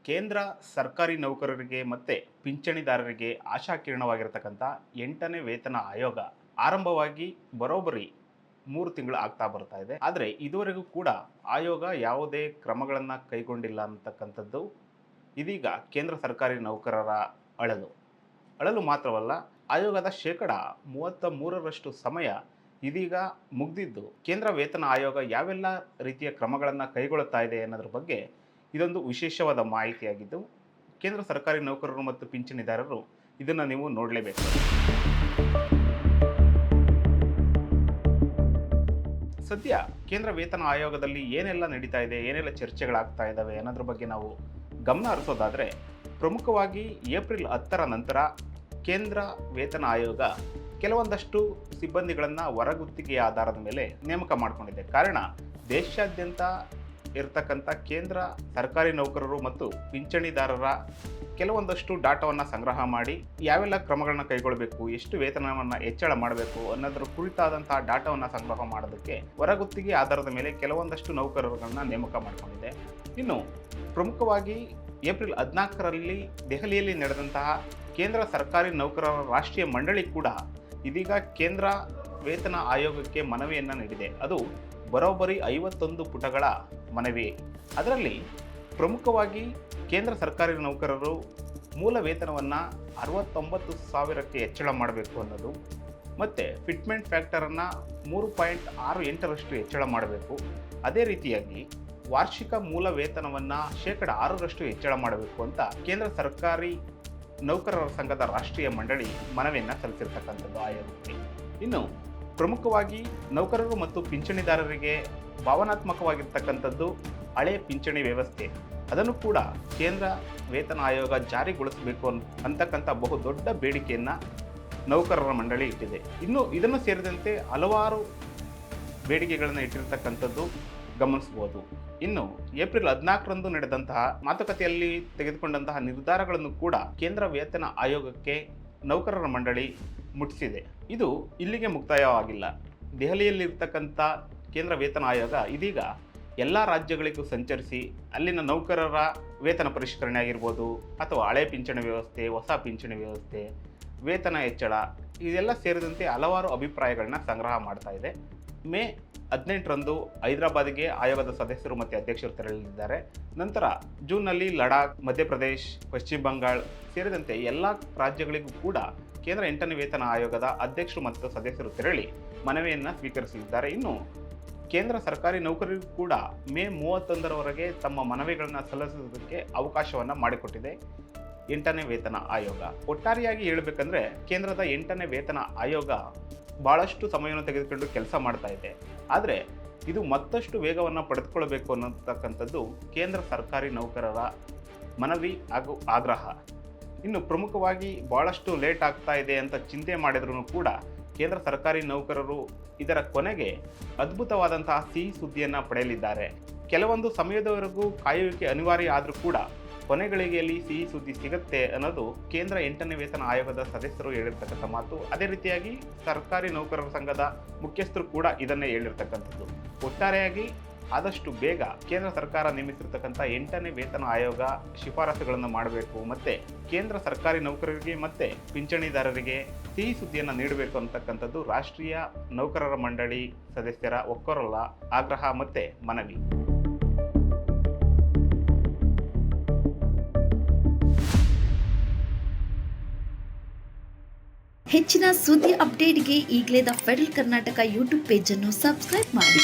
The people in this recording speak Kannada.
ಕೇಂದ್ರ ಸರ್ಕಾರಿ ನೌಕರರಿಗೆ ಮತ್ತು ಪಿಂಚಣಿದಾರರಿಗೆ ಆಶಾಕಿರಣವಾಗಿರ್ತಕ್ಕಂಥ 8ನೇ ವೇತನ ಆಯೋಗ ಆರಂಭವಾಗಿ ಬರೋಬ್ಬರಿ 3 ತಿಂಗಳು ಆಗ್ತಾ ಬರ್ತಾ ಇದೆ. ಆದರೆ ಇದುವರೆಗೂ ಕೂಡ ಆಯೋಗ ಯಾವುದೇ ಕ್ರಮಗಳನ್ನು ಕೈಗೊಂಡಿಲ್ಲ ಅಂತಕ್ಕಂಥದ್ದು ಇದೀಗ ಕೇಂದ್ರ ಸರ್ಕಾರಿ ನೌಕರರ ಅಳಲು. ಅಳಲು ಮಾತ್ರವಲ್ಲ, ಆಯೋಗದ ಶೇಕಡ 33ರಷ್ಟು ಸಮಯ ಇದೀಗ ಮುಗ್ದಿದ್ದು ಕೇಂದ್ರ ವೇತನ ಆಯೋಗ ಯಾವೆಲ್ಲ ರೀತಿಯ ಕ್ರಮಗಳನ್ನು ಕೈಗೊಳ್ಳುತ್ತಾ ಇದೆ ಅನ್ನೋದ್ರ ಬಗ್ಗೆ ಇದೊಂದು ವಿಶೇಷವಾದ ಮಾಹಿತಿಯಾಗಿದ್ದು, ಕೇಂದ್ರ ಸರ್ಕಾರಿ ನೌಕರರು ಮತ್ತು ಪಿಂಚಣಿದಾರರು ಇದನ್ನು ನೀವು ನೋಡಲೇಬೇಕು. ಸದ್ಯ ಕೇಂದ್ರ ವೇತನ ಆಯೋಗದಲ್ಲಿ ಏನೆಲ್ಲ ನಡೀತಾ ಇದೆ, ಏನೆಲ್ಲ ಚರ್ಚೆಗಳಾಗ್ತಾ ಇದ್ದಾವೆ ಅನ್ನೋದ್ರ ಬಗ್ಗೆ ನಾವು ಗಮನ ಹರಿಸೋದಾದರೆ, ಪ್ರಮುಖವಾಗಿ ಏಪ್ರಿಲ್ 10ರ ನಂತರ ಕೇಂದ್ರ ವೇತನ ಆಯೋಗ ಕೆಲವೊಂದಷ್ಟು ಸಿಬ್ಬಂದಿಗಳನ್ನು ಹೊರಗುತ್ತಿಗೆಯ ಆಧಾರದ ಮೇಲೆ ನೇಮಕ ಮಾಡಿಕೊಂಡಿದೆ. ಕಾರಣ, ದೇಶಾದ್ಯಂತ ಇರತಕ್ಕಂಥ ಕೇಂದ್ರ ಸರ್ಕಾರಿ ನೌಕರರು ಮತ್ತು ಪಿಂಚಣಿದಾರರ ಕೆಲವೊಂದಷ್ಟು ಡಾಟಾವನ್ನು ಸಂಗ್ರಹ ಮಾಡಿ ಯಾವೆಲ್ಲ ಕ್ರಮಗಳನ್ನ ಕೈಗೊಳ್ಳಬೇಕು, ಎಷ್ಟು ವೇತನವನ್ನು ಹೆಚ್ಚಳ ಮಾಡಬೇಕು ಅನ್ನೋದ್ರ ಕುರಿತಾದಂತಹ ಡಾಟಾವನ್ನು ಸಂಗ್ರಹ ಮಾಡೋದಕ್ಕೆ ಹೊರಗುತ್ತಿಗೆ ಆಧಾರದ ಮೇಲೆ ಕೆಲವೊಂದಷ್ಟು ನೌಕರರುಗಳನ್ನ ನೇಮಕ ಮಾಡಿಕೊಂಡಿದೆ. ಇನ್ನು ಪ್ರಮುಖವಾಗಿ ಏಪ್ರಿಲ್ 14ರಲ್ಲಿ ದೆಹಲಿಯಲ್ಲಿ ನಡೆದಂತಹ ಕೇಂದ್ರ ಸರ್ಕಾರಿ ನೌಕರರ ರಾಷ್ಟ್ರೀಯ ಮಂಡಳಿ ಕೂಡ ಇದೀಗ ಕೇಂದ್ರ ವೇತನ ಆಯೋಗಕ್ಕೆ ಮನವಿಯನ್ನು ನೀಡಿದೆ. ಅದು ಬರೋಬ್ಬರಿ 51 ಪುಟಗಳ ಮನವಿ. ಅದರಲ್ಲಿ ಪ್ರಮುಖವಾಗಿ ಕೇಂದ್ರ ಸರ್ಕಾರಿ ನೌಕರರು ಮೂಲ ವೇತನವನ್ನು 69,000ಕ್ಕೆ ಹೆಚ್ಚಳ ಮಾಡಬೇಕು ಅನ್ನೋದು, ಮತ್ತು ಫಿಟ್ಮೆಂಟ್ ಫ್ಯಾಕ್ಟರನ್ನು 3.68ರಷ್ಟು ಹೆಚ್ಚಳ ಮಾಡಬೇಕು. ಅದೇ ರೀತಿಯಾಗಿ ವಾರ್ಷಿಕ ಮೂಲ ವೇತನವನ್ನು ಶೇಕಡ 6ರಷ್ಟು ಹೆಚ್ಚಳ ಮಾಡಬೇಕು ಅಂತ ಕೇಂದ್ರ ಸರ್ಕಾರಿ ನೌಕರರ ಸಂಘದ ರಾಷ್ಟ್ರೀಯ ಮಂಡಳಿ ಮನವಿಯನ್ನು ಸಲ್ಲಿಸಿರ್ತಕ್ಕಂಥದ್ದು ಆಯೋಗಕ್ಕೆ. ಇನ್ನು ಪ್ರಮುಖವಾಗಿ ನೌಕರರು ಮತ್ತು ಪಿಂಚಣಿದಾರರಿಗೆ ಭಾವನಾತ್ಮಕವಾಗಿರ್ತಕ್ಕಂಥದ್ದು ಹಳೆ ಪಿಂಚಣಿ ವ್ಯವಸ್ಥೆ. ಅದನ್ನು ಕೂಡ ಕೇಂದ್ರ ವೇತನ ಆಯೋಗ ಜಾರಿಗೊಳಿಸಬೇಕು ಅಂತಕ್ಕಂಥ ಬಹುದೊಡ್ಡ ಬೇಡಿಕೆಯನ್ನು ನೌಕರರ ಮಂಡಳಿ ಇಟ್ಟಿದೆ. ಇನ್ನು ಇದನ್ನು ಸೇರಿದಂತೆ ಹಲವಾರು ಬೇಡಿಕೆಗಳನ್ನು ಇಟ್ಟಿರ್ತಕ್ಕಂಥದ್ದು ಗಮನಿಸಬಹುದು. ಇನ್ನು ಏಪ್ರಿಲ್ 14ರಂದು ನಡೆದಂತಹ ಮಾತುಕತೆಯಲ್ಲಿ ತೆಗೆದುಕೊಂಡಂತಹ ನಿರ್ಧಾರಗಳನ್ನು ಕೂಡ ಕೇಂದ್ರ ವೇತನ ಆಯೋಗಕ್ಕೆ ನೌಕರರ ಮಂಡಳಿ ಮುಟ್ಟಿಸಿದೆ. ಇದು ಇಲ್ಲಿಗೆ ಮುಕ್ತಾಯವಾಗಿಲ್ಲ. ದೆಹಲಿಯಲ್ಲಿರ್ತಕ್ಕಂಥ ಕೇಂದ್ರ ವೇತನ ಆಯೋಗ ಇದೀಗ ಎಲ್ಲ ರಾಜ್ಯಗಳಿಗೂ ಸಂಚರಿಸಿ ಅಲ್ಲಿನ ನೌಕರರ ವೇತನ ಪರಿಷ್ಕರಣೆ ಆಗಿರ್ಬೋದು, ಅಥವಾ ಹಳೆ ಪಿಂಚಣಿ ವ್ಯವಸ್ಥೆ, ಹೊಸ ಪಿಂಚಣಿ ವ್ಯವಸ್ಥೆ, ವೇತನ ಹೆಚ್ಚಳ, ಇದೆಲ್ಲ ಸೇರಿದಂತೆ ಹಲವಾರು ಅಭಿಪ್ರಾಯಗಳನ್ನ ಸಂಗ್ರಹ ಮಾಡ್ತಾ ಇದೆ. ಮೇ 18ರಂದು ಹೈದರಾಬಾದ್ಗೆ ಆಯೋಗದ ಸದಸ್ಯರು ಮತ್ತು ಅಧ್ಯಕ್ಷರು ತೆರಳಲಿದ್ದಾರೆ. ನಂತರ ಜೂನ್ನಲ್ಲಿ ಲಡಾಖ್, ಮಧ್ಯಪ್ರದೇಶ್, ಪಶ್ಚಿಮ ಬಂಗಾಳ ಸೇರಿದಂತೆ ಎಲ್ಲ ರಾಜ್ಯಗಳಿಗೂ ಕೂಡ ಕೇಂದ್ರ 8ನೇ ವೇತನ ಆಯೋಗದ ಅಧ್ಯಕ್ಷರು ಮತ್ತು ಸದಸ್ಯರು ತೆರಳಿ ಮನವಿಯನ್ನು ಸ್ವೀಕರಿಸಲಿದ್ದಾರೆ. ಇನ್ನು ಕೇಂದ್ರ ಸರ್ಕಾರಿ ನೌಕರರಿಗೂ ಕೂಡ ಮೇ 31ರವರೆಗೆ ತಮ್ಮ ಮನವಿಗಳನ್ನು ಸಲ್ಲಿಸುವುದಕ್ಕೆ ಅವಕಾಶವನ್ನು ಮಾಡಿಕೊಟ್ಟಿದೆ 8ನೇ ವೇತನ ಆಯೋಗ. ಒಟ್ಟಾರೆಯಾಗಿ ಹೇಳಬೇಕಂದ್ರೆ ಕೇಂದ್ರದ 8ನೇ ವೇತನ ಆಯೋಗ ಭಾಳಷ್ಟು ಸಮಯವನ್ನು ತೆಗೆದುಕೊಂಡು ಕೆಲಸ ಮಾಡ್ತಾ ಇದೆ. ಆದರೆ ಇದು ಮತ್ತಷ್ಟು ವೇಗವನ್ನು ಪಡೆದುಕೊಳ್ಳಬೇಕು ಅನ್ನತಕ್ಕಂಥದ್ದು ಕೇಂದ್ರ ಸರ್ಕಾರಿ ನೌಕರರ ಮನವಿ ಹಾಗೂ ಆಗ್ರಹ. ಇನ್ನು ಪ್ರಮುಖವಾಗಿ ಭಾಳಷ್ಟು ಲೇಟ್ ಆಗ್ತಾ ಇದೆ ಅಂತ ಚಿಂತೆ ಮಾಡಿದ್ರೂ ಕೂಡ ಕೇಂದ್ರ ಸರ್ಕಾರಿ ನೌಕರರು ಇದರ ಕೊನೆಗೆ ಅದ್ಭುತವಾದಂತಹ ಸಿಹಿ ಸುದ್ದಿಯನ್ನು ಪಡೆಯಲಿದ್ದಾರೆ. ಕೆಲವೊಂದು ಸಮಯದವರೆಗೂ ಕಾಯುವಿಕೆ ಅನಿವಾರ್ಯ ಆದರೂ ಕೂಡ ಕೊನೆಗಳಿಗೆಯಲ್ಲಿ ಸಿಹಿ ಸುದ್ದಿ ಸಿಗುತ್ತೆ ಅನ್ನೋದು ಕೇಂದ್ರ 8ನೇ ವೇತನ ಆಯೋಗದ ಸದಸ್ಯರು ಹೇಳಿರ್ತಕ್ಕಂಥ ಮಾತು. ಅದೇ ರೀತಿಯಾಗಿ ಸರ್ಕಾರಿ ನೌಕರರ ಸಂಘದ ಮುಖ್ಯಸ್ಥರು ಕೂಡ ಇದನ್ನೇ ಹೇಳಿರ್ತಕ್ಕಂಥದ್ದು. ಒಟ್ಟಾರೆಯಾಗಿ ಆದಷ್ಟು ಬೇಗ ಕೇಂದ್ರ ಸರ್ಕಾರ ನೇಮಿಸಿರ್ತಕ್ಕಂಥ 8ನೇ ವೇತನ ಆಯೋಗ ಶಿಫಾರಸುಗಳನ್ನು ಮಾಡಬೇಕು, ಮತ್ತು ಕೇಂದ್ರ ಸರ್ಕಾರಿ ನೌಕರರಿಗೆ ಮತ್ತು ಪಿಂಚಣಿದಾರರಿಗೆ ಸಿಹಿ ಸುದ್ದಿಯನ್ನು ನೀಡಬೇಕು ಅಂತಕ್ಕಂಥದ್ದು ರಾಷ್ಟ್ರೀಯ ನೌಕರರ ಮಂಡಳಿ ಸದಸ್ಯರ ಒಕ್ಕೊರಲ ಆಗ್ರಹ ಮತ್ತು ಮನವಿ. ಹೆಚ್ಚಿನ ಸುದ್ದಿ ಅಪ್ಡೇಟ್ಗೆ ಈಗಲೇ the federal Karnataka YouTube page ಅನ್ನು ಸಬ್ಸ್ಕ್ರೈಬ್ ಮಾಡಿ.